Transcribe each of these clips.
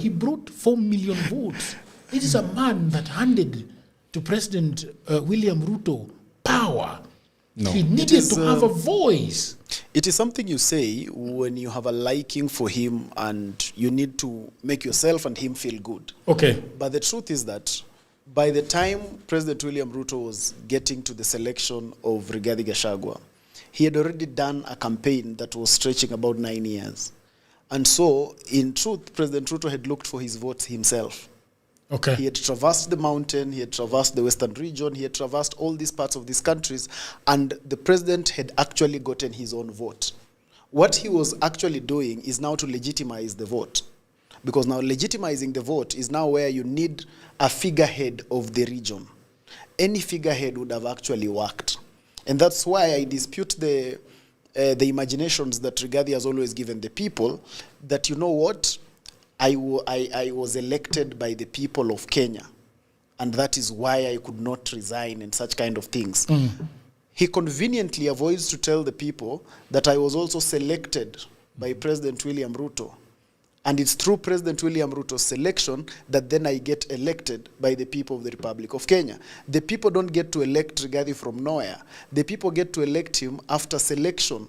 He brought 4 million votes. This is a man that handed to President William Ruto power. No. He needed to have a voice. It is something you say when you have a liking for him and you need to make yourself and him feel good. Okay. But the truth is that by the time President William Ruto was getting to the selection of Rigathi Gashagua, he had already done a campaign that was stretching about 9 years. And so, in truth, President Ruto had looked for his votes himself. Okay. He had traversed the mountain, he had traversed the western region, he had traversed all these parts of these countries, and the president had actually gotten his own vote. What he was actually doing is now to legitimize the vote. Because now legitimizing the vote is now where you need a figurehead of the region. Any figurehead would have actually worked. And that's why I dispute the imaginations that Rigathi has always given the people, that, you know what, I was elected by the people of Kenya, and that is why I could not resign and such kind of things. He conveniently avoids to tell the people that I was also selected by President William Ruto. And it's through President William Ruto's selection that then I get elected by the people of the Republic of Kenya. The people don't get to elect Rigathi from nowhere. The people get to elect him after selection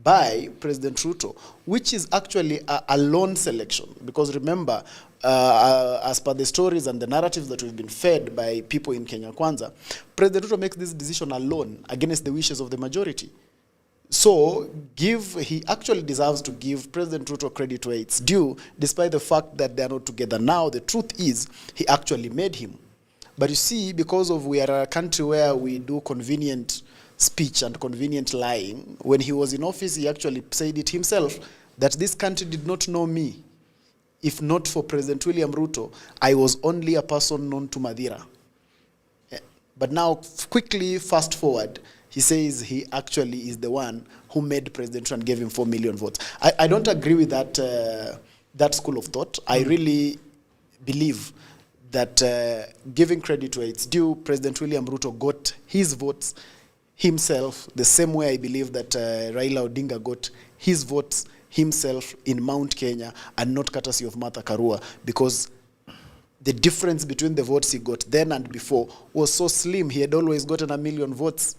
by President Ruto, which is actually a lone selection. Because remember, as per the stories and the narratives that we've been fed by people in Kenya Kwanza, President Ruto makes this decision alone against the wishes of the majority. So, he actually deserves to give President Ruto credit where it's due, despite the fact that they are not together now. The truth is, he actually made him. But you see, because we are a country where we do convenient speech and convenient lying, when he was in office, he actually said it himself, that this country did not know me. If not for President William Ruto, I was only a person known to Madira. But now, quickly, fast forward, he says he actually is the one who made President Trump and gave him 4 million votes. I don't agree with that school of thought. I really believe that giving credit where it's due, President William Ruto got his votes himself, the same way I believe that Raila Odinga got his votes himself in Mount Kenya, and not courtesy of Martha Karua, because the difference between the votes he got then and before was so slim. He had always gotten 1 million votes